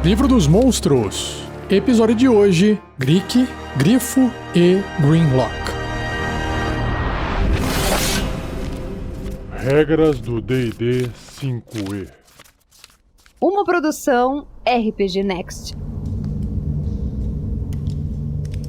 Livro dos Monstros. Episódio de hoje, Grick, Grifo e Grimlock. Regras do D&D 5e. Uma produção RPG Next.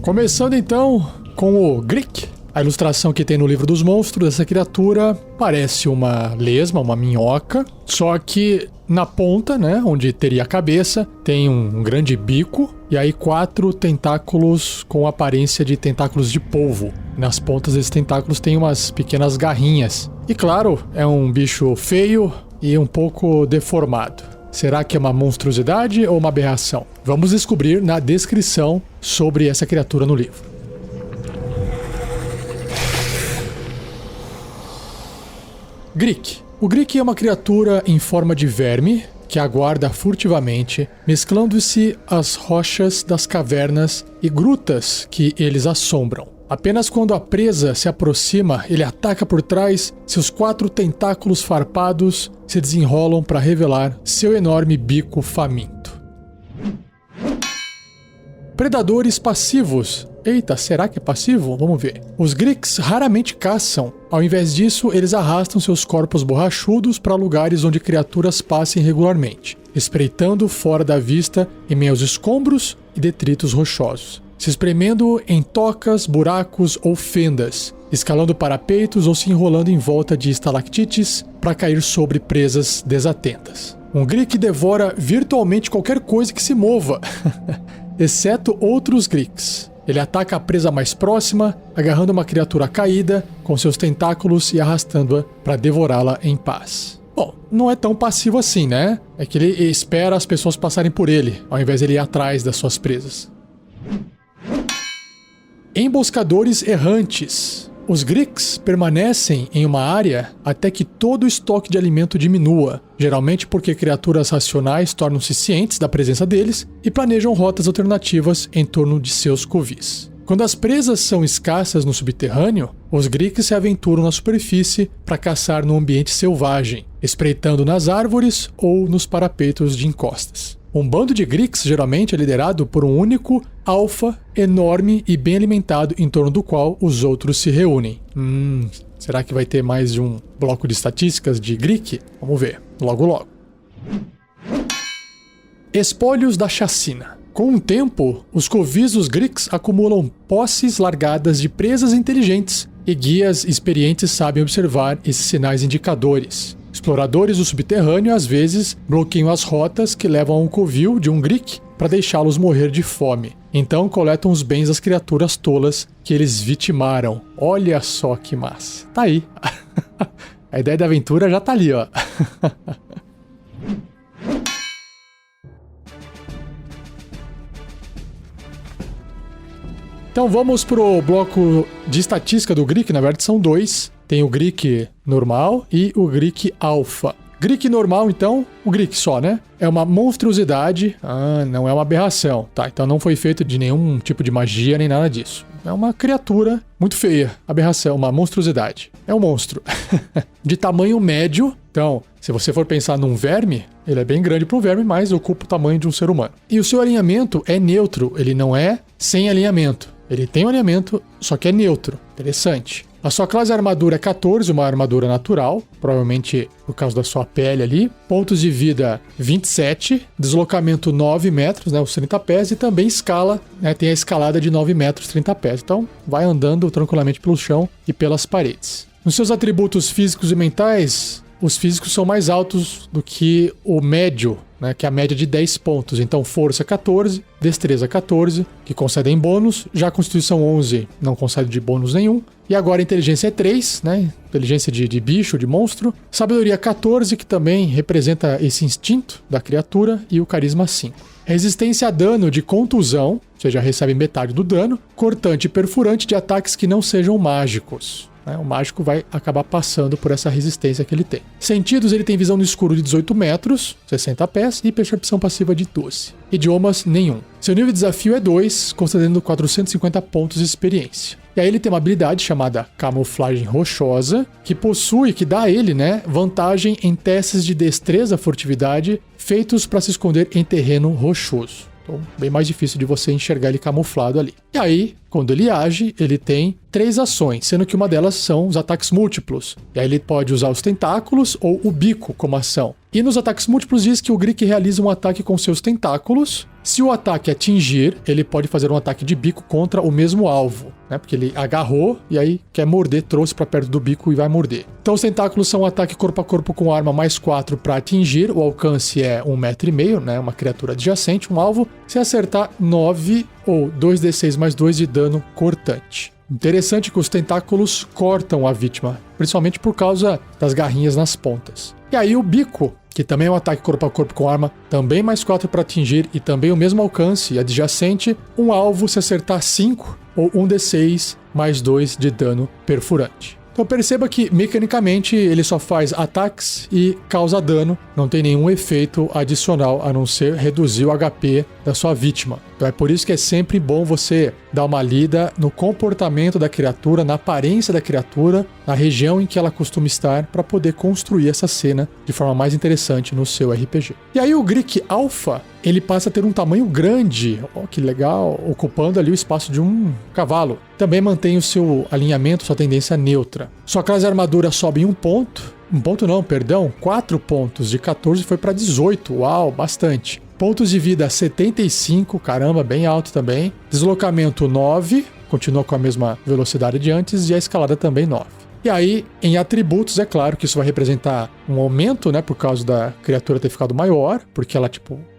Começando então com o Grick. A ilustração que tem no Livro dos Monstros dessa criatura parece uma lesma, uma minhoca, só que na ponta, né, onde teria a cabeça, tem um grande bico e aí 4 tentáculos com aparência de tentáculos de polvo. Nas pontas desses tentáculos tem umas pequenas garrinhas. E claro, é um bicho feio e um pouco deformado. Será que é uma monstruosidade ou uma aberração? Vamos descobrir na descrição sobre essa criatura no livro. Grick. O Grick é uma criatura em forma de verme que aguarda furtivamente, mesclando-se às rochas das cavernas e grutas que eles assombram. Apenas quando a presa se aproxima, ele ataca por trás, seus 4 tentáculos farpados se desenrolam para revelar seu enorme bico faminto. Predadores passivos. Eita, será que é passivo? Vamos ver. Os Gricks raramente caçam. Ao invés disso, eles arrastam seus corpos borrachudos para lugares onde criaturas passem regularmente, espreitando fora da vista em meio aos escombros e detritos rochosos, se espremendo em tocas, buracos ou fendas, escalando parapeitos ou se enrolando em volta de estalactites para cair sobre presas desatentas. Um Grick devora virtualmente qualquer coisa que se mova, exceto outros Gricks. Ele ataca a presa mais próxima, agarrando uma criatura caída com seus tentáculos e arrastando-a para devorá-la em paz. Bom, não é tão passivo assim, né? É que ele espera as pessoas passarem por ele, ao invés de ele ir atrás das suas presas. Emboscadores errantes. Os Gricks permanecem em uma área até que todo o estoque de alimento diminua, geralmente porque criaturas racionais tornam-se cientes da presença deles e planejam rotas alternativas em torno de seus covis. Quando as presas são escassas no subterrâneo, os Gricks se aventuram na superfície para caçar no ambiente selvagem, espreitando nas árvores ou nos parapeitos de encostas. Um bando de Gricks geralmente é liderado por um único alfa enorme e bem alimentado em torno do qual os outros se reúnem. Será que vai ter mais de um bloco de estatísticas de Grick? Vamos ver, logo logo. Espólios da chacina. Com o tempo, os covis dos Gricks acumulam posses largadas de presas inteligentes e guias experientes sabem observar esses sinais indicadores. Exploradores do subterrâneo às vezes bloqueiam as rotas que levam a um covil de um Grick para deixá-los morrer de fome. Então coletam os bens das criaturas tolas que eles vitimaram. Olha só que massa. Tá aí. A ideia da aventura já tá ali, ó. Então vamos pro bloco de estatística do Grick. Na verdade são 2. Tem o Grick normal e o Grick alfa. Grick normal, então, o Grick só, né? É uma monstruosidade. Não é uma aberração. Tá, então não foi feito de nenhum tipo de magia nem nada disso. É uma criatura muito feia. Aberração, uma monstruosidade. É um monstro. De tamanho médio. Então, se você for pensar num verme, ele é bem grande para um verme, mas ocupa o tamanho de um ser humano. E o seu alinhamento é neutro. Ele não é sem alinhamento. Ele tem um alinhamento, só que é neutro. Interessante. A sua classe de armadura é 14, uma armadura natural, provavelmente por causa da sua pele ali. Pontos de vida 27, deslocamento 9 metros, né, os 30 pés, e também escala, né, tem a escalada de 9 metros, 30 pés. Então vai andando tranquilamente pelo chão e pelas paredes. Nos seus atributos físicos e mentais, os físicos são mais altos do que o médio, né, que é a média de 10 pontos. Então força 14, destreza 14, que concedem bônus. Já a constituição 11 não concede de bônus nenhum. E agora a inteligência é 3, né? Inteligência de bicho, de monstro. Sabedoria 14, que também representa esse instinto da criatura. E o carisma 5. Resistência a dano de contusão, você já recebe metade do dano. Cortante e perfurante de ataques que não sejam mágicos. O mágico vai acabar passando por essa resistência que ele tem. Sentidos, ele tem visão no escuro de 18 metros, 60 pés, e percepção passiva de 12. Idiomas, nenhum. Seu nível de desafio é 2, concedendo 450 pontos de experiência. E aí ele tem uma habilidade chamada Camuflagem Rochosa, que dá a ele, né, vantagem em testes de destreza, furtividade, feitos para se esconder em terreno rochoso. Então, bem mais difícil de você enxergar ele camuflado ali. E aí, quando ele age, ele tem 3 ações, sendo que uma delas são os ataques múltiplos. E aí ele pode usar os tentáculos ou o bico como ação. E nos ataques múltiplos diz que o Greek realiza um ataque com seus tentáculos. Se o ataque atingir, ele pode fazer um ataque de bico contra o mesmo alvo, né? Porque ele agarrou e aí quer morder, trouxe para perto do bico e vai morder. Então os tentáculos são um ataque corpo a corpo com arma mais 4 para atingir. O alcance é 1,5 m, né? Uma criatura adjacente, um alvo. Se acertar, 9 ou 2d6 mais 2 de dano cortante. Interessante que os tentáculos cortam a vítima, principalmente por causa das garrinhas nas pontas. E aí o bico, que também é um ataque corpo a corpo com arma, também mais 4 para atingir e também o mesmo alcance adjacente, um alvo se acertar 5 ou 1d6 mais 2 de dano perfurante. Então perceba que mecanicamente ele só faz ataques e causa dano, não tem nenhum efeito adicional a não ser reduzir o HP da sua vítima. Então é por isso que é sempre bom você dar uma lida no comportamento da criatura, na aparência da criatura, na região em que ela costuma estar, para poder construir essa cena de forma mais interessante no seu RPG. E aí o Greek Alpha, ele passa a ter um tamanho grande, que legal, ocupando ali o espaço de um cavalo. Também mantém o seu alinhamento, sua tendência neutra. Sua classe de armadura sobe em 1 ponto. 4 pontos. De 14 foi para 18. Uau, bastante. Pontos de vida 75, caramba, bem alto também. Deslocamento 9, continua com a mesma velocidade de antes, e a escalada também 9. E aí, em atributos, é claro que isso vai representar um aumento, né, por causa da criatura ter ficado maior, porque ela,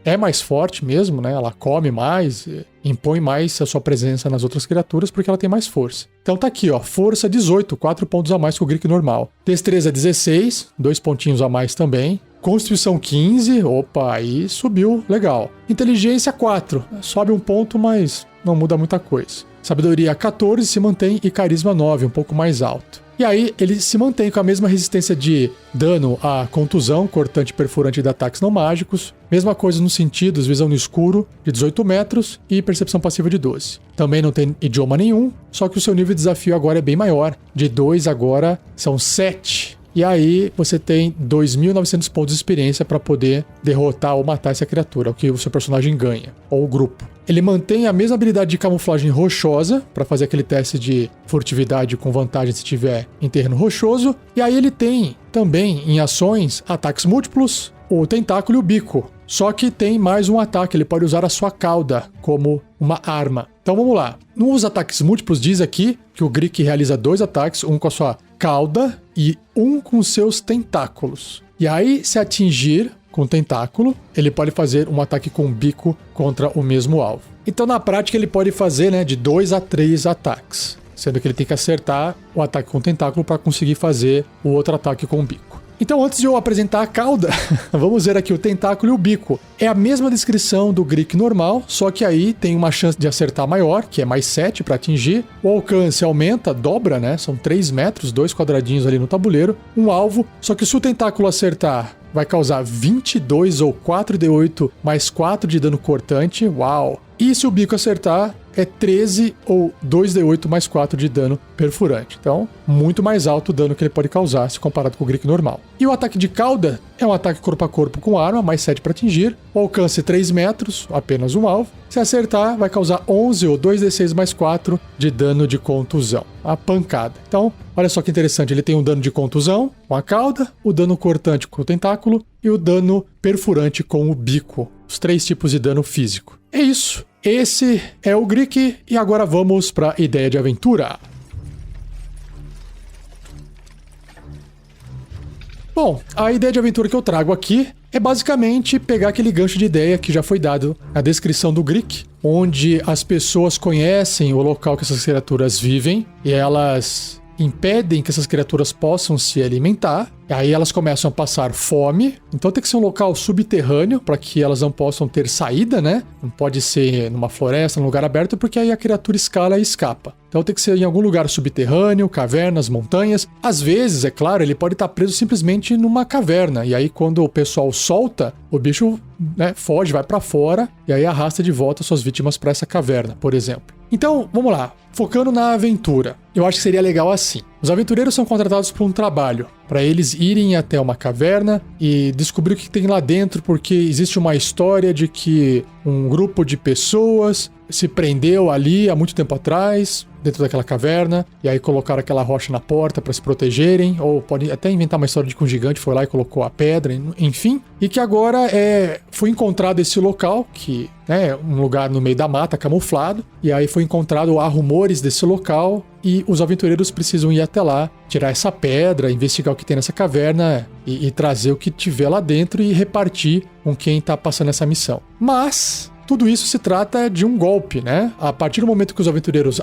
é mais forte mesmo, né, ela come mais, impõe mais a sua presença nas outras criaturas, porque ela tem mais força. Então tá aqui, ó, força 18, 4 pontos a mais que o Greek normal. Destreza 16, 2 pontinhos a mais também. Constituição 15, opa, aí subiu, legal. Inteligência 4, sobe 1 ponto, mas não muda muita coisa. Sabedoria 14 se mantém e carisma 9, um pouco mais alto. E aí ele se mantém com a mesma resistência de dano à contusão, cortante, perfurante de ataques não mágicos. Mesma coisa nos sentidos, visão no escuro de 18 metros e percepção passiva de 12. Também não tem idioma nenhum, só que o seu nível de desafio agora é bem maior. De 2 agora são 7. E aí você tem 2.900 pontos de experiência para poder derrotar ou matar essa criatura, o que o seu personagem ganha, ou o grupo. Ele mantém a mesma habilidade de camuflagem rochosa, para fazer aquele teste de furtividade com vantagem se estiver em terreno rochoso. E aí ele tem também em ações ataques múltiplos, o tentáculo e o bico. Só que tem mais um ataque, ele pode usar a sua cauda como uma arma. Então vamos lá. Nos ataques múltiplos diz aqui que o Greek realiza 2 ataques, um com a sua cauda e um com seus tentáculos. E aí, se atingir com o tentáculo, ele pode fazer um ataque com o bico contra o mesmo alvo. Então na prática ele pode fazer, né, de 2 a 3 ataques, sendo que ele tem que acertar o ataque com o tentáculo para conseguir fazer o outro ataque com o bico. Então, antes de eu apresentar a cauda, vamos ver aqui o tentáculo e o bico. É a mesma descrição do Greek normal, só que aí tem uma chance de acertar maior, que é mais 7 para atingir. O alcance aumenta, dobra, né? São 3 metros, 2 quadradinhos ali no tabuleiro, um alvo. Só que se o tentáculo acertar, vai causar 22 ou 4d8 mais 4 de dano cortante. Uau! E se o bico acertar, é 13 ou 2d8 mais 4 de dano perfurante. Então, muito mais alto o dano que ele pode causar se comparado com o Greek normal. E o ataque de cauda é um ataque corpo a corpo com arma, mais 7 para atingir. O alcance 3 metros, apenas um alvo. Se acertar, vai causar 11 ou 2d6 mais 4 de dano de contusão. A pancada. Então, olha só que interessante. Ele tem um dano de contusão com a cauda, o dano cortante com o tentáculo e o dano perfurante com o bico. Os 3 tipos de dano físico. É isso. Esse é o Greek e agora vamos para a ideia de aventura. Bom, a ideia de aventura que eu trago aqui é basicamente pegar aquele gancho de ideia que já foi dado na descrição do Greek, onde as pessoas conhecem o local que essas criaturas vivem e elas impedem que essas criaturas possam se alimentar. E aí elas começam a passar fome. Então tem que ser um local subterrâneo para que elas não possam ter saída, né? Não pode ser numa floresta, num lugar aberto, porque aí a criatura escala e escapa. Então tem que ser em algum lugar subterrâneo, cavernas, montanhas. Às vezes, é claro, ele pode estar preso simplesmente numa caverna. E aí quando o pessoal solta, o bicho, né, foge, vai para fora e aí arrasta de volta suas vítimas para essa caverna, por exemplo. Então, vamos lá. Focando na aventura, eu acho que seria legal assim. Os aventureiros são contratados por um trabalho, para eles irem até uma caverna e descobrir o que tem lá dentro, porque existe uma história de que um grupo de pessoas se prendeu ali há muito tempo atrás, dentro daquela caverna, e aí colocaram aquela rocha na porta para se protegerem, ou pode até inventar uma história de que um gigante foi lá e colocou a pedra, enfim, e que agora foi encontrado esse local, que é um lugar no meio da mata, camuflado, e aí foi encontrado, há rumores desse local, e os aventureiros precisam ir até lá, tirar essa pedra, investigar o que tem nessa caverna e trazer o que tiver lá dentro e repartir com quem tá passando essa missão. Mas tudo isso se trata de um golpe, né? A partir do momento que os aventureiros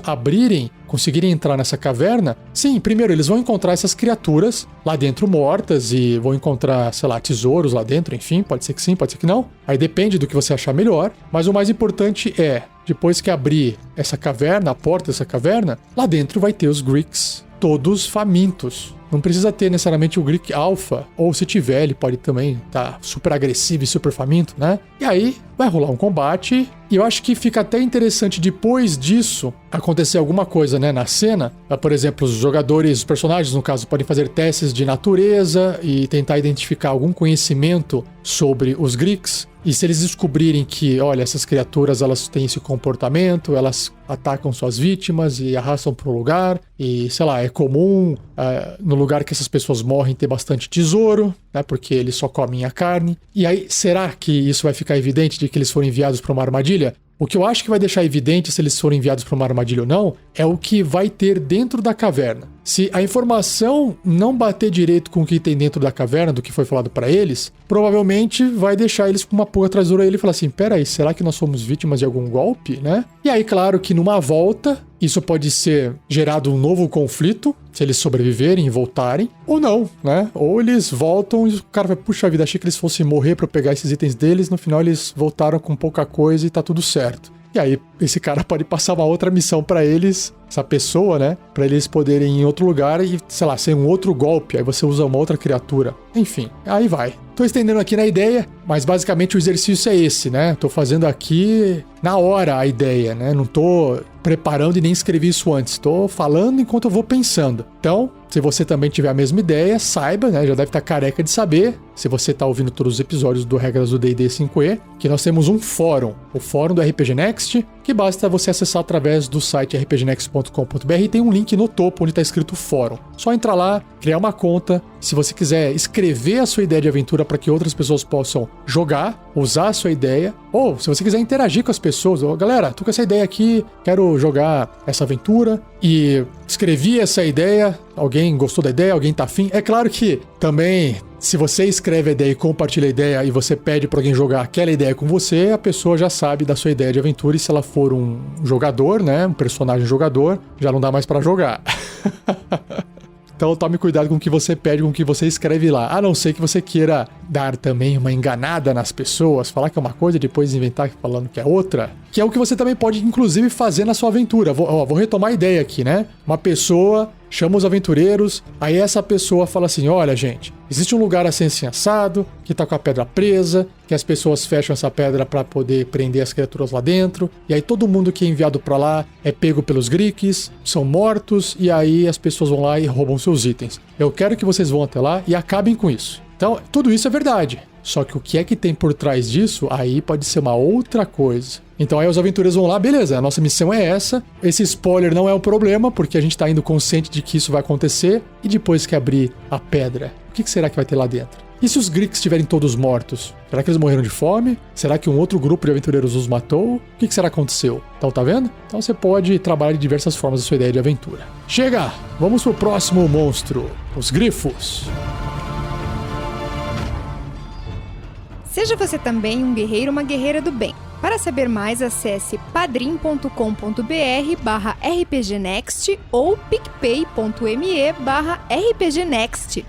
conseguirem entrar nessa caverna, sim, primeiro eles vão encontrar essas criaturas lá dentro mortas e vão encontrar, sei lá, tesouros lá dentro, enfim, pode ser que sim, pode ser que não. Aí depende do que você achar melhor, mas o mais importante depois que abrir essa caverna, a porta dessa caverna, lá dentro vai ter os Greeks, todos famintos. Não precisa ter necessariamente o Greek Alpha, ou se tiver, ele pode também estar super agressivo e super faminto, né? E aí vai rolar um combate, e eu acho que fica até interessante depois disso acontecer alguma coisa, né, na cena. Por exemplo, os personagens, no caso, podem fazer testes de natureza e tentar identificar algum conhecimento sobre os Greeks. E se eles descobrirem que, olha, essas criaturas, elas têm esse comportamento, elas atacam suas vítimas e arrastam para o lugar, e, sei lá, é comum no lugar que essas pessoas morrem ter bastante tesouro, né, porque eles só comem a carne. E aí, será que isso vai ficar evidente de que eles foram enviados para uma armadilha? O que eu acho que vai deixar evidente se eles forem enviados para uma armadilha ou não é o que vai ter dentro da caverna. Se a informação não bater direito com o que tem dentro da caverna, do que foi falado para eles, provavelmente vai deixar eles com uma pulga atrás da orelha e falar assim, peraí, será que nós somos vítimas de algum golpe, né? E aí, claro que numa volta, isso pode ser gerado um novo conflito, se eles sobreviverem e voltarem, ou não, né? Ou eles voltam e o cara vai, puxa vida, achei que eles fossem morrer para pegar esses itens deles, no final eles voltaram com pouca coisa e tá tudo certo. E aí, esse cara pode passar uma outra missão pra eles, essa pessoa, né? Pra eles poderem ir em outro lugar e, sei lá, ser um outro golpe. Aí você usa uma outra criatura. Enfim, aí vai. Tô estendendo aqui na ideia, mas basicamente o exercício é esse, né? Tô fazendo aqui na hora a ideia, né? Não tô preparando e nem escrevi isso antes. Tô falando enquanto eu vou pensando. Então, se você também tiver a mesma ideia, saiba, né? Já deve estar careca de saber, se você tá ouvindo todos os episódios do Regras do D&D 5e, que nós temos um fórum, o fórum do RPG Next, que basta você acessar através do site rpgnext.com.br e tem um link no topo onde está escrito fórum. Só entrar lá, criar uma conta. Se você quiser escrever a sua ideia de aventura para que outras pessoas possam jogar, usar a sua ideia, ou se você quiser interagir com as pessoas, galera, tô com essa ideia aqui, quero jogar essa aventura e escrevi essa ideia, alguém gostou da ideia, alguém tá afim. É claro que também, se você escreve a ideia e compartilha a ideia e você pede para alguém jogar aquela ideia com você, a pessoa já sabe da sua ideia de aventura e se ela for um jogador, né, um personagem jogador, já não dá mais para jogar. Então tome cuidado com o que você pede, com o que você escreve lá. A não ser que você queira dar também uma enganada nas pessoas, falar que é uma coisa e depois inventar falando que é outra. Que é o que você também pode, inclusive, fazer na sua aventura. Vou retomar a ideia aqui, né? Uma pessoa chama os aventureiros, aí essa pessoa fala assim, olha, gente, existe um lugar assim assado, que tá com a pedra presa, que as pessoas fecham essa pedra para poder prender as criaturas lá dentro, e aí todo mundo que é enviado para lá é pego pelos Greeks, são mortos, e aí as pessoas vão lá e roubam seus itens. Eu quero que vocês vão até lá e acabem com isso. Então, tudo isso é verdade. Só que o que é que tem por trás disso, aí pode ser uma outra coisa. Então aí os aventureiros vão lá, beleza, a nossa missão é essa. Esse spoiler não é um problema, porque a gente tá indo consciente de que isso vai acontecer. E depois que abrir a pedra, o que será que vai ter lá dentro? E se os Greeks estiverem todos mortos? Será que eles morreram de fome? Será que um outro grupo de aventureiros os matou? O que será que aconteceu? Então tá vendo? Então você pode trabalhar de diversas formas a sua ideia de aventura. Chega! Vamos pro próximo monstro, os grifos. Seja você também um guerreiro ou uma guerreira do bem. Para saber mais, acesse padrim.com.br/rpgnext ou picpay.me/rpgnext.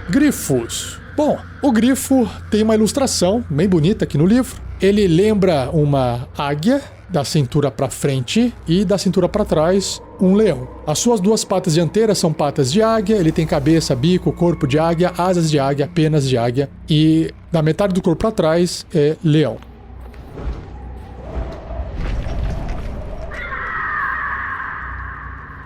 Grifos. Bom, o grifo tem uma ilustração bem bonita aqui no livro. Ele lembra uma águia, da cintura para frente e da cintura para trás, um leão. As suas duas patas dianteiras são patas de águia, ele tem cabeça, bico, corpo de águia, asas de águia, penas de águia e da metade do corpo para trás é leão.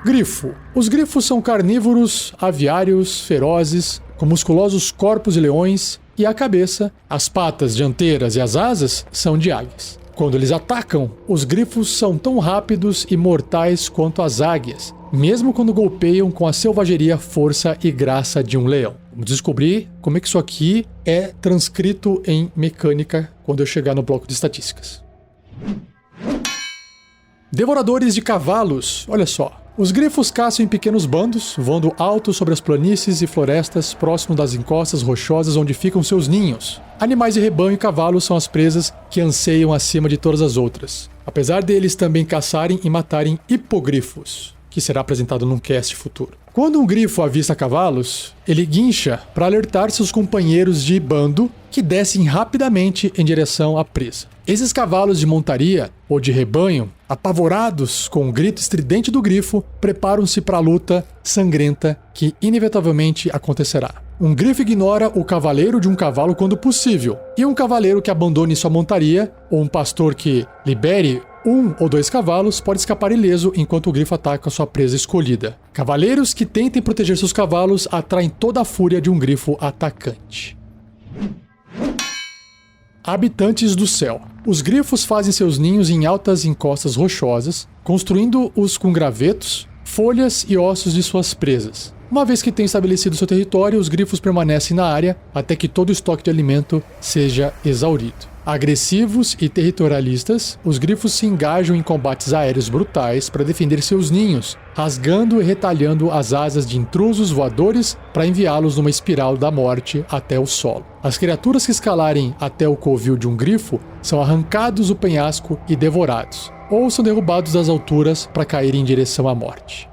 Grifo. Os grifos são carnívoros, aviários, ferozes, com musculosos corpos de leões e a cabeça, as patas dianteiras e as asas são de águias. Quando eles atacam, os grifos são tão rápidos e mortais quanto as águias, mesmo quando golpeiam com a selvageria, força e graça de um leão. Vamos descobrir como é que isso aqui é transcrito em mecânica quando eu chegar no bloco de estatísticas. Devoradores de cavalos, olha só. Os grifos caçam em pequenos bandos, voando alto sobre as planícies e florestas próximo das encostas rochosas onde ficam seus ninhos. Animais de rebanho e cavalos são as presas que anseiam acima de todas as outras. Apesar deles também caçarem e matarem hipogrifos, que será apresentado num cast futuro. Quando um grifo avista cavalos, ele guincha para alertar seus companheiros de bando que descem rapidamente em direção à presa. Esses cavalos de montaria ou de rebanho, apavorados com o grito estridente do grifo, preparam-se para a luta sangrenta que inevitavelmente acontecerá. Um grifo ignora o cavaleiro de um cavalo quando possível, e um cavaleiro que abandone sua montaria, ou um pastor que libere 1 ou 2 cavalos, pode escapar ileso enquanto o grifo ataca sua presa escolhida. Cavaleiros que tentem proteger seus cavalos atraem toda a fúria de um grifo atacante. Habitantes do céu. Os grifos fazem seus ninhos em altas encostas rochosas, construindo-os com gravetos, folhas e ossos de suas presas. Uma vez que têm estabelecido seu território, os grifos permanecem na área até que todo o estoque de alimento seja exaurido. Agressivos e territorialistas, os grifos se engajam em combates aéreos brutais para defender seus ninhos, rasgando e retalhando as asas de intrusos voadores para enviá-los numa espiral da morte até o solo. As criaturas que escalarem até o covil de um grifo são arrancados do penhasco e devorados, ou são derrubados das alturas para caírem em direção à morte.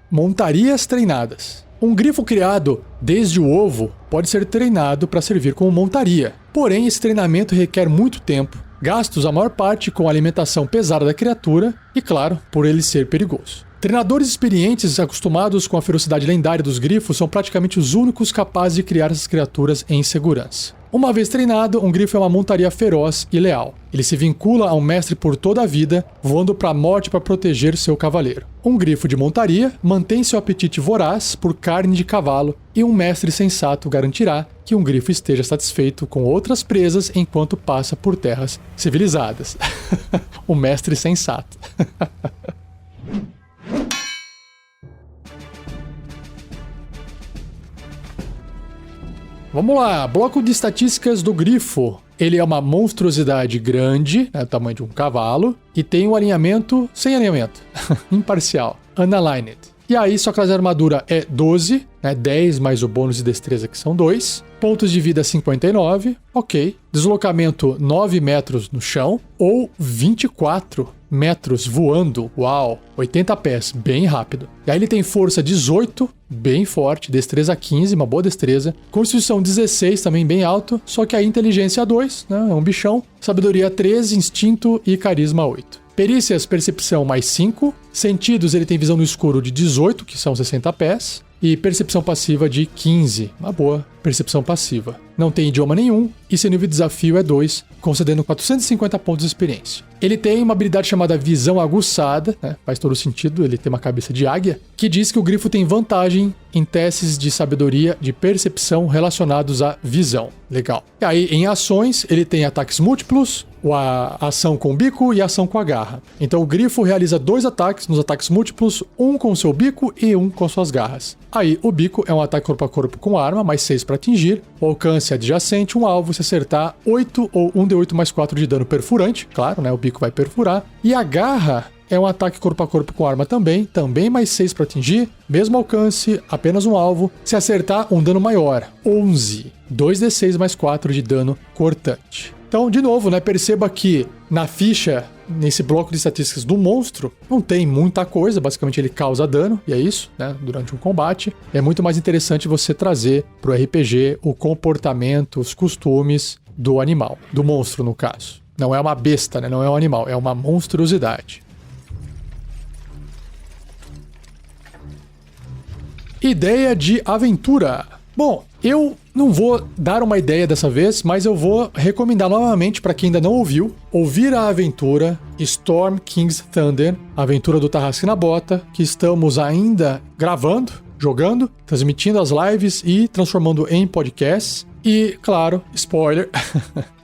Montarias treinadas. Um grifo criado desde o ovo pode ser treinado para servir como montaria. Porém, esse treinamento requer muito tempo, gastos a maior parte com a alimentação pesada da criatura e, claro, por ele ser perigoso. Treinadores experientes acostumados com a ferocidade lendária dos grifos são praticamente os únicos capazes de criar essas criaturas em segurança. Uma vez treinado, um grifo é uma montaria feroz e leal. Ele se vincula a um mestre por toda a vida, voando para a morte para proteger seu cavaleiro. Um grifo de montaria mantém seu apetite voraz por carne de cavalo e um mestre sensato garantirá que um grifo esteja satisfeito com outras presas enquanto passa por terras civilizadas. O mestre sensato. Vamos lá, bloco de estatísticas do grifo. Ele é uma monstruosidade grande, do tamanho de um cavalo, e tem um alinhamento sem alinhamento, imparcial, unaligned. E aí sua classe de armadura é 12, 10 mais o bônus de destreza que são 2. Pontos de vida 59, ok. Deslocamento 9 metros no chão ou 24 metros voando, uau, 80 pés, bem rápido. E aí ele tem força 18, bem forte, destreza 15, uma boa destreza. Constituição 16, também bem alto, só que a inteligência 2, é um bichão. Sabedoria 13, instinto e carisma 8. Perícias, percepção mais 5. Sentidos, ele tem visão no escuro de 18, que são 60 pés. E percepção passiva de 15. Uma boa percepção passiva. Não tem idioma nenhum e seu nível de desafio é 2, concedendo 450 pontos de experiência. Ele tem uma habilidade chamada Visão Aguçada, faz todo sentido, ele tem uma cabeça de águia, que diz que o grifo tem vantagem em testes de sabedoria de percepção relacionados à visão. Legal. E aí, em ações, ele tem ataques múltiplos, a ação com o bico e a ação com a garra. Então o grifo realiza 2 ataques nos ataques múltiplos, um com seu bico e um com suas garras. Aí o bico é um ataque corpo a corpo com arma, mais 6 para atingir. O alcance adjacente, um alvo, se acertar 8 ou 1d8 mais 4 de dano perfurante. Claro, o bico vai perfurar. E a garra é um ataque corpo a corpo com arma também mais 6 para atingir. Mesmo alcance, apenas um alvo. Se acertar, um dano maior, 11. 2d6 mais 4 de dano cortante. Então, de novo, perceba que na ficha, nesse bloco de estatísticas do monstro, não tem muita coisa, basicamente ele causa dano, e é isso, durante um combate. É muito mais interessante você trazer pro RPG o comportamento, os costumes do animal, do monstro no caso. Não é uma besta, né? Não é um animal, é uma monstruosidade. Ideia de aventura. Bom, eu não vou dar uma ideia dessa vez, mas eu vou recomendar novamente para quem ainda não ouviu, ouvir a aventura Storm King's Thunder, a aventura do Tarrasque na Bota, que estamos ainda gravando, jogando, transmitindo as lives e transformando em podcasts. E, claro, spoiler,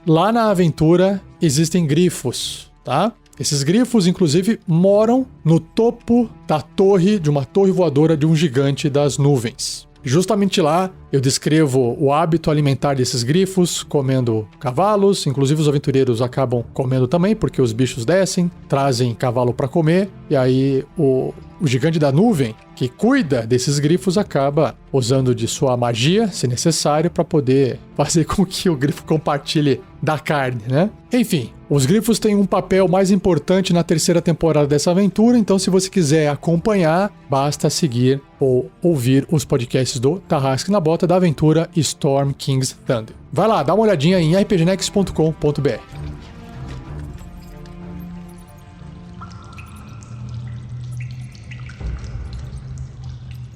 lá na aventura existem grifos, tá? Esses grifos, inclusive, moram no topo da torre, de uma torre voadora de um gigante das nuvens. Justamente lá, eu descrevo o hábito alimentar desses grifos, comendo cavalos. Inclusive, os aventureiros acabam comendo também, porque os bichos descem, trazem cavalo para comer. E aí, o gigante da nuvem, que cuida desses grifos, acaba usando de sua magia, se necessário, para poder fazer com que o grifo compartilhe da carne, né? Enfim, os grifos têm um papel mais importante na terceira temporada dessa aventura, então se você quiser acompanhar, basta seguir ou ouvir os podcasts do Tarrasque na Bota da aventura Storm King's Thunder. Vai lá, dá uma olhadinha em rpgnext.com.br.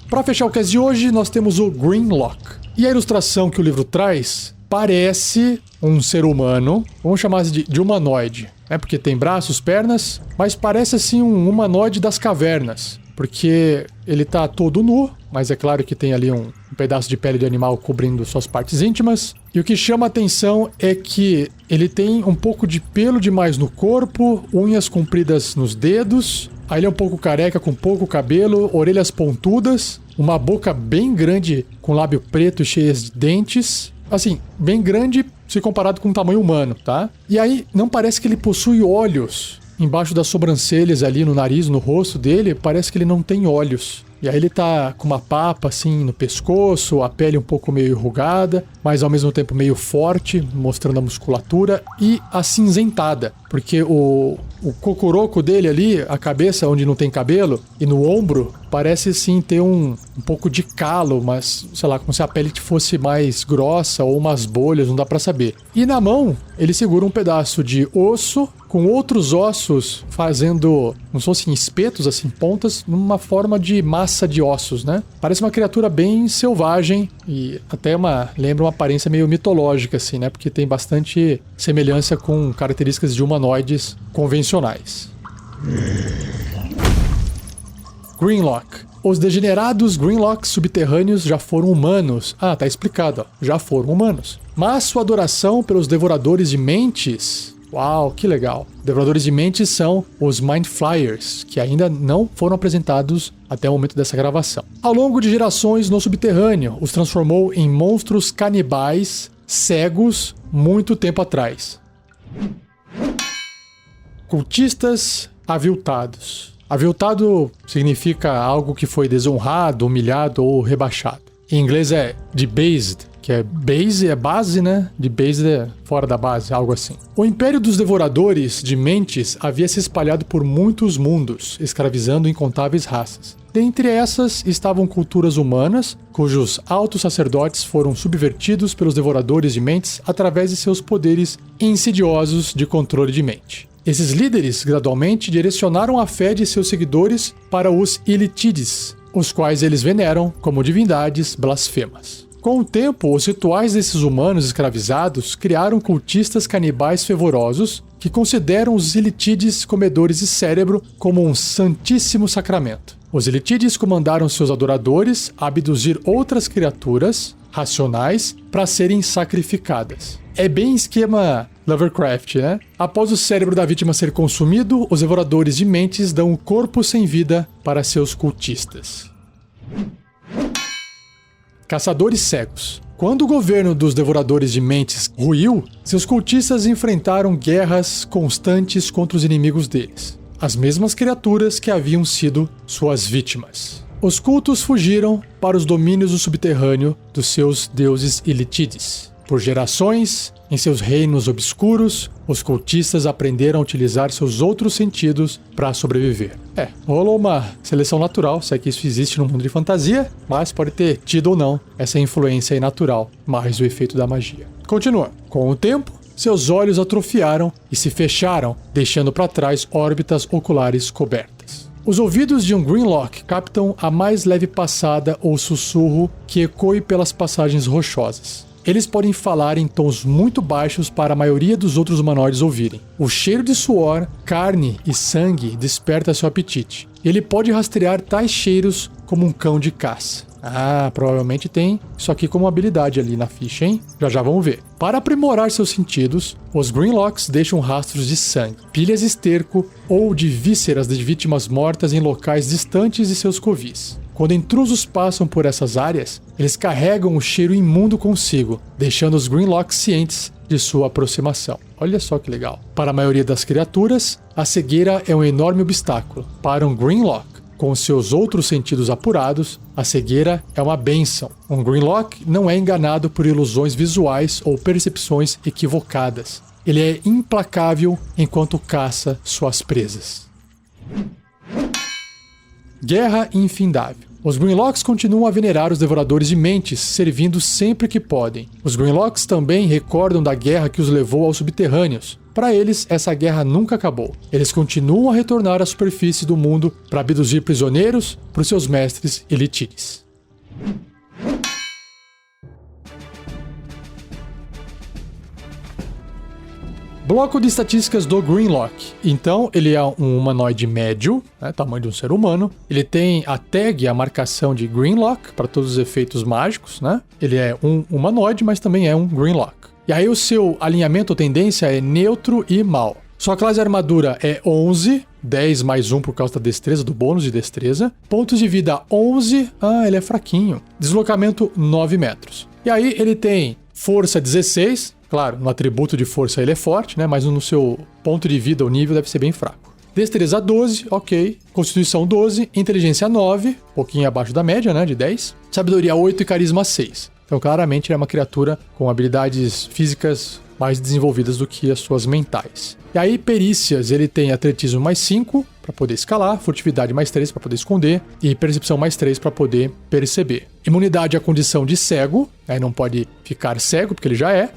Para fechar o cast de hoje, nós temos o Grimlock. E a ilustração que o livro traz parece um ser humano, vamos chamar de humanoide, né? Porque tem braços, pernas, mas parece assim um humanoide das cavernas, porque ele tá todo nu, mas é claro que tem ali um pedaço de pele de animal cobrindo suas partes íntimas. E o que chama a atenção é que ele tem um pouco de pelo demais no corpo, unhas compridas nos dedos. Aí ele é um pouco careca, com pouco cabelo, orelhas pontudas, uma boca bem grande com lábio preto e cheias de dentes. Assim, bem grande se comparado com o tamanho humano, tá? E aí não parece que ele possui olhos. Embaixo das sobrancelhas ali, no nariz, no rosto dele, parece que ele não tem olhos. E aí ele tá com uma papa assim no pescoço, a pele um pouco meio enrugada, mas ao mesmo tempo meio forte, mostrando a musculatura e acinzentada. Porque o cocoroco dele ali, a cabeça onde não tem cabelo, e no ombro, parece sim ter um pouco de calo, mas sei lá, como se a pele fosse mais grossa ou umas bolhas, não dá pra saber. E na mão, ele segura um pedaço de osso com outros ossos fazendo, como se fossem espetos, assim, pontas, numa forma de massa de ossos, né? Parece uma criatura bem selvagem e até lembra uma aparência meio mitológica, assim, né? Porque tem bastante semelhança com características de humanoides convencionais. Grimlock. Os degenerados Grimlocks subterrâneos já foram humanos. Ah, tá explicado, ó. Já foram humanos. Mas sua adoração pelos devoradores de mentes... Uau, que legal. Devoradores de mentes são os Mind Flayers, que ainda não foram apresentados até o momento dessa gravação. Ao longo de gerações no subterrâneo, os transformou em monstros canibais cegos muito tempo atrás. Cultistas aviltados. Aviltado significa algo que foi desonrado, humilhado ou rebaixado. Em inglês é debased, que é base, né? Debased é fora da base, algo assim. O Império dos Devoradores de Mentes havia se espalhado por muitos mundos, escravizando incontáveis raças. Dentre essas estavam culturas humanas, cujos altos sacerdotes foram subvertidos pelos Devoradores de Mentes através de seus poderes insidiosos de controle de mente. Esses líderes, gradualmente, direcionaram a fé de seus seguidores para os Illitides, os quais eles veneram como divindades blasfemas. Com o tempo, os rituais desses humanos escravizados criaram cultistas canibais fervorosos que consideram os Illitides comedores de cérebro como um santíssimo sacramento. Os Illitides comandaram seus adoradores a abduzir outras criaturas racionais para serem sacrificadas. É bem esquema Lovecraft, né? Após o cérebro da vítima ser consumido, os devoradores de mentes dão o corpo sem vida para seus cultistas. Caçadores cegos. Quando o governo dos devoradores de mentes ruiu, seus cultistas enfrentaram guerras constantes contra os inimigos deles, as mesmas criaturas que haviam sido suas vítimas. Os cultos fugiram para os domínios do subterrâneo dos seus deuses Illitides. Por gerações, em seus reinos obscuros, os cultistas aprenderam a utilizar seus outros sentidos para sobreviver. Rolou uma seleção natural, se é que isso existe no mundo de fantasia, mas pode ter tido ou não essa influência aí natural, mais o efeito da magia. Continua. Com o tempo, seus olhos atrofiaram e se fecharam, deixando para trás órbitas oculares cobertas. Os ouvidos de um Grimlock captam a mais leve passada ou sussurro que ecoe pelas passagens rochosas. Eles podem falar em tons muito baixos para a maioria dos outros humanoides ouvirem. O cheiro de suor, carne e sangue desperta seu apetite. Ele pode rastrear tais cheiros como um cão de caça. Ah, provavelmente tem isso aqui como habilidade ali na ficha, hein? Já vamos ver. Para aprimorar seus sentidos, os Grimlocks deixam rastros de sangue, pilhas de esterco ou de vísceras de vítimas mortas em locais distantes de seus covis. Quando intrusos passam por essas áreas, eles carregam o cheiro imundo consigo, deixando os Grimlocks cientes de sua aproximação. Olha só que legal. Para a maioria das criaturas, a cegueira é um enorme obstáculo. Para um Grimlock, com seus outros sentidos apurados, a cegueira é uma bênção. Um Grimlock não é enganado por ilusões visuais ou percepções equivocadas. Ele é implacável enquanto caça suas presas. Guerra infindável. Os Grimlocks continuam a venerar os devoradores de mentes, servindo sempre que podem. Os Grimlocks também recordam da guerra que os levou aos subterrâneos. Para eles, essa guerra nunca acabou. Eles continuam a retornar à superfície do mundo para abduzir prisioneiros para os seus mestres Elitides. Bloco de estatísticas do Grimlock. Então, ele é um humanoide médio, né, tamanho de um ser humano. Ele tem a tag, a marcação de Grimlock, para todos os efeitos mágicos, né? Ele é um humanoide, mas também é um Grimlock. E aí o seu alinhamento ou tendência é neutro e mal. Sua classe de armadura é 11, 10 mais 1 por causa da destreza, do bônus de destreza. Pontos de vida 11, ele é fraquinho. Deslocamento 9 metros. E aí ele tem força 16, claro, no atributo de força ele é forte, né? Mas no seu ponto de vida o nível deve ser bem fraco. Destreza 12, ok. Constituição 12, inteligência 9, um pouquinho abaixo da média, né? De 10. Sabedoria 8 e carisma 6. Então, claramente, ele é uma criatura com habilidades físicas mais desenvolvidas do que as suas mentais. E aí, perícias, ele tem atletismo mais 5 para poder escalar, furtividade mais 3 para poder esconder e percepção mais 3 para poder perceber. Imunidade à condição de cego, aí não pode ficar cego porque ele já é.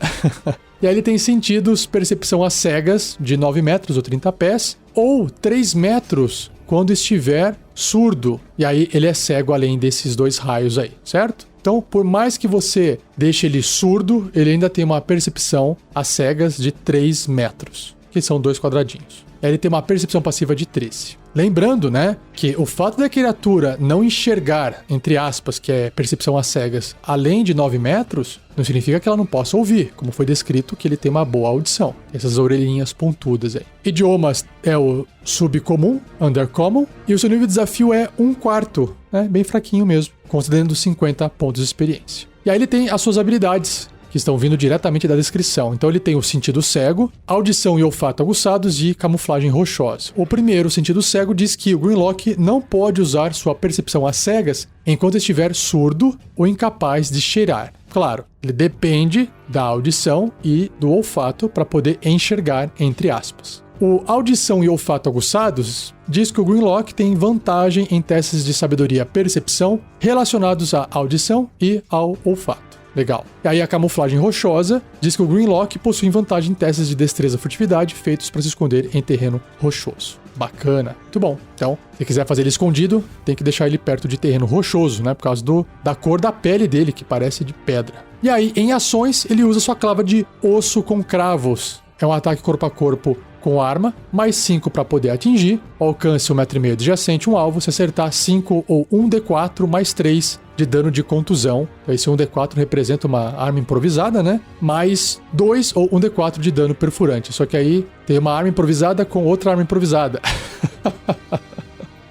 E aí ele tem sentidos, percepção às cegas de 9 metros ou 30 pés, ou 3 metros quando estiver surdo. E aí ele é cego além desses 2 raios aí, certo? Então, por mais que você deixe ele surdo, ele ainda tem uma percepção às cegas de 3 metros, que são 2 quadradinhos. Ele tem uma percepção passiva de 13. Lembrando, né, que o fato da criatura não enxergar, entre aspas, que é percepção às cegas, além de 9 metros, não significa que ela não possa ouvir, como foi descrito que ele tem uma boa audição. Essas orelhinhas pontudas aí. Idiomas é o subcomum, undercommon, e o seu nível de desafio é 1/4, né, bem fraquinho mesmo, considerando 50 pontos de experiência. E aí ele tem as suas habilidades, que estão vindo diretamente da descrição. Então ele tem o sentido cego, audição e olfato aguçados e camuflagem rochosa. O primeiro, o sentido cego, diz que o Grimlock não pode usar sua percepção às cegas enquanto estiver surdo ou incapaz de cheirar. Claro, ele depende da audição e do olfato para poder enxergar, entre aspas. O audição e olfato aguçados diz que o Grimlock tem vantagem em testes de sabedoria e percepção relacionados à audição e ao olfato. Legal. E aí a camuflagem rochosa diz que o Grimlock possui vantagem em testes de destreza e furtividade feitos para se esconder em terreno rochoso. Bacana. Muito bom. Então, se quiser fazer ele escondido, tem que deixar ele perto de terreno rochoso, né? Por causa da cor da pele dele, que parece de pedra. E aí, em ações, ele usa sua clava de osso com cravos. É um ataque corpo a corpo com arma, mais 5 para poder atingir, alcance 1,5 m adjacente um alvo, se acertar 5 ou 1d4 mais 3 de dano de contusão. Esse 1d4 representa uma arma improvisada, né? Mais 2 ou 1d4 de dano perfurante. Só que aí tem uma arma improvisada com outra arma improvisada.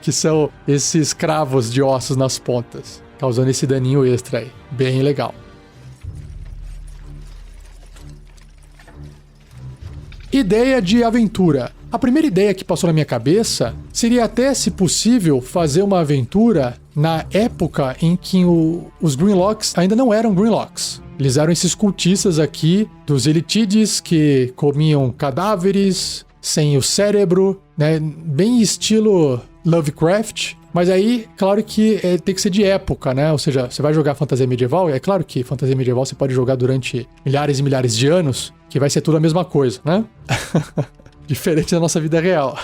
Que são esses cravos de ossos nas pontas, causando esse daninho extra aí. Bem legal. Ideia de aventura. A primeira ideia que passou na minha cabeça seria até, se possível, fazer uma aventura na época em que os Grimlocks ainda não eram Grimlocks. Eles eram esses cultistas aqui dos Elitides que comiam cadáveres sem o cérebro, né? Bem estilo Lovecraft. Mas aí, claro que tem que ser de época, né? Ou seja, você vai jogar fantasia medieval, e é claro que fantasia medieval você pode jogar durante milhares e milhares de anos, que vai ser tudo a mesma coisa, né? Diferente da nossa vida real.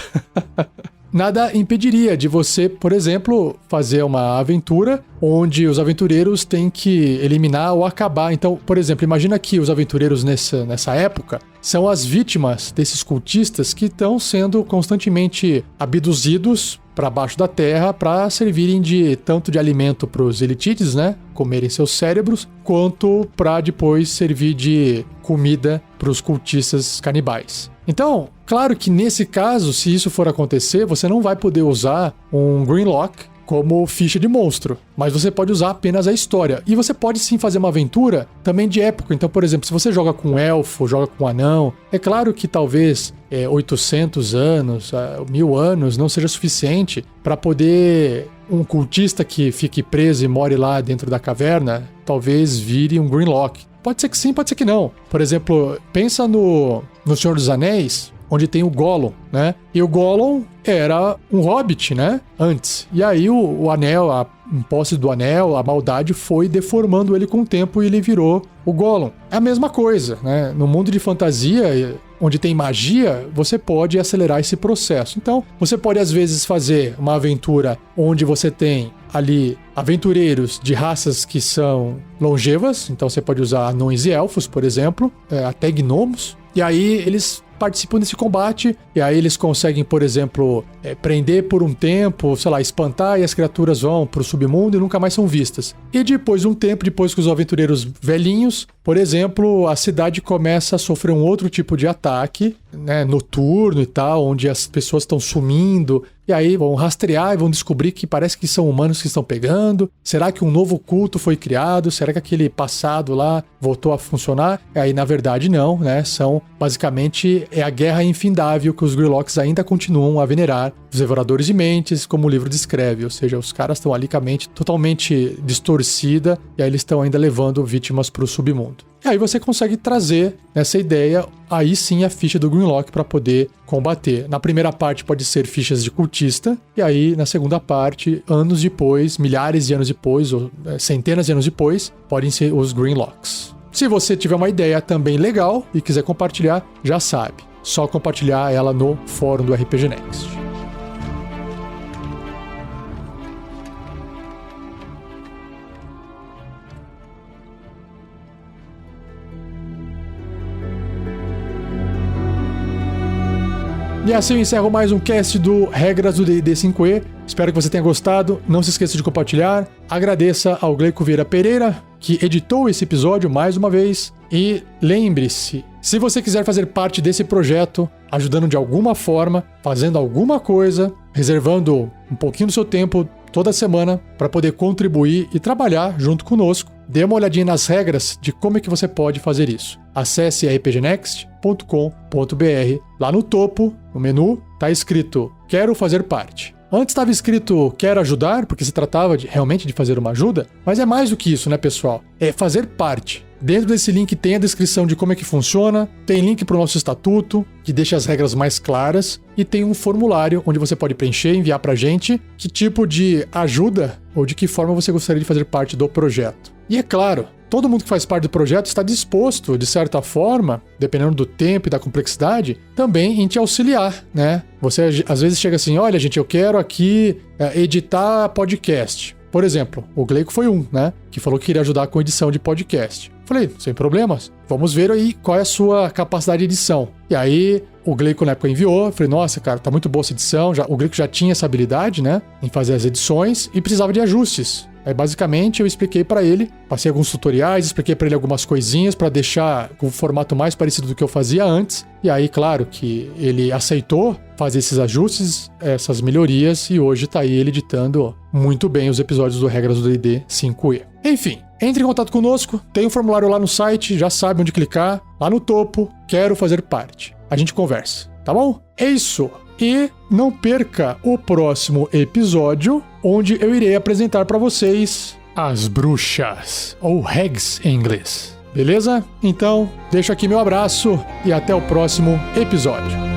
Nada impediria de você, por exemplo, fazer uma aventura onde os aventureiros têm que eliminar ou acabar. Então, por exemplo, imagina que os aventureiros nessa época são as vítimas desses cultistas que estão sendo constantemente abduzidos para baixo da terra para servirem tanto de alimento para os elitites, né, comerem seus cérebros, quanto para depois servir de comida para os cultistas canibais. Então, claro que nesse caso, se isso for acontecer, você não vai poder usar um Greenlock como ficha de monstro, mas você pode usar apenas a história. E você pode sim fazer uma aventura também de época. Então, por exemplo, se você joga com um elfo, joga com um anão, é claro que talvez 800 anos, 1000 anos não seja suficiente para poder um cultista que fique preso e more lá dentro da caverna, talvez vire um Greenlock. Pode ser que sim, pode ser que não. Por exemplo, pensa no Senhor dos Anéis, onde tem o Gollum, né? E o Gollum era um hobbit, né? Antes. E aí o anel, a posse do anel, a maldade foi deformando ele com o tempo e ele virou o Gollum. É a mesma coisa, né? No mundo de fantasia, onde tem magia, você pode acelerar esse processo. Então, você pode às vezes fazer uma aventura onde você tem ali aventureiros de raças que são longevas. Então, você pode usar anões e elfos, por exemplo, até gnomos. E aí, eles participam desse combate, e aí eles conseguem, por exemplo, prender por um tempo, sei lá, espantar, e as criaturas vão pro submundo e nunca mais são vistas. E depois de um tempo, depois que os aventureiros velhinhos, por exemplo, a cidade começa a sofrer um outro tipo de ataque, né, noturno e tal, onde as pessoas estão sumindo, e aí vão rastrear e vão descobrir que parece que são humanos que estão pegando. Será que um novo culto foi criado? Será que aquele passado lá voltou a funcionar? E aí, na verdade, não, né? São, basicamente, a guerra infindável que os Greylocks ainda continuam a venerar. Os devoradores de mentes, como o livro descreve. Ou seja, os caras estão ali com a mente totalmente distorcida, e aí eles estão ainda levando vítimas para o submundo. E aí você consegue trazer nessa ideia, aí sim, a ficha do Greenlock para poder combater. Na primeira parte pode ser fichas de cultista, e aí na segunda parte, anos depois, milhares de anos depois, ou centenas de anos depois, podem ser os Greenlocks. Se você tiver uma ideia também legal e quiser compartilhar, já sabe, só compartilhar ela no fórum do RPG Next. E assim eu encerro mais um cast do Regras do D&D 5e. Espero que você tenha gostado. Não se esqueça de compartilhar. Agradeça ao Gleico Vieira Pereira, que editou esse episódio mais uma vez. E lembre-se, se você quiser fazer parte desse projeto, ajudando de alguma forma, fazendo alguma coisa, reservando um pouquinho do seu tempo toda semana para poder contribuir e trabalhar junto conosco, dê uma olhadinha nas regras de como é que você pode fazer isso. Acesse rpgnext.com.br. Lá no topo, no menu, está escrito Quero fazer parte. Antes estava escrito Quero ajudar, porque se tratava realmente de fazer uma ajuda, mas é mais do que isso, né, pessoal? É fazer parte. Dentro desse link tem a descrição de como é que funciona, tem link para o nosso estatuto, que deixa as regras mais claras, e tem um formulário onde você pode preencher e enviar para a gente que tipo de ajuda ou de que forma você gostaria de fazer parte do projeto. E é claro, todo mundo que faz parte do projeto está disposto, de certa forma, dependendo do tempo e da complexidade, também em te auxiliar, né? Você às vezes chega assim, olha gente, eu quero aqui editar podcast. Por exemplo, o Gleico foi né? Que falou que queria ajudar com edição de podcast. Falei, sem problemas, vamos ver aí qual é a sua capacidade de edição. E aí, o Gleico na época enviou, falei, nossa, cara, tá muito boa essa edição. O Gleico já tinha essa habilidade, né? Em fazer as edições e precisava de ajustes. Aí, basicamente, eu expliquei pra ele, passei alguns tutoriais, expliquei pra ele algumas coisinhas pra deixar o formato mais parecido do que eu fazia antes. E aí, claro que ele aceitou fazer esses ajustes, essas melhorias, e hoje tá aí ele editando muito bem os episódios do Regras do D&D 5e. Enfim, entre em contato conosco, tem um formulário lá no site, já sabe onde clicar, lá no topo, quero fazer parte. A gente conversa, tá bom? É isso! E não perca o próximo episódio, onde eu irei apresentar para vocês as bruxas, ou hags em inglês. Beleza? Então, deixo aqui meu abraço e até o próximo episódio.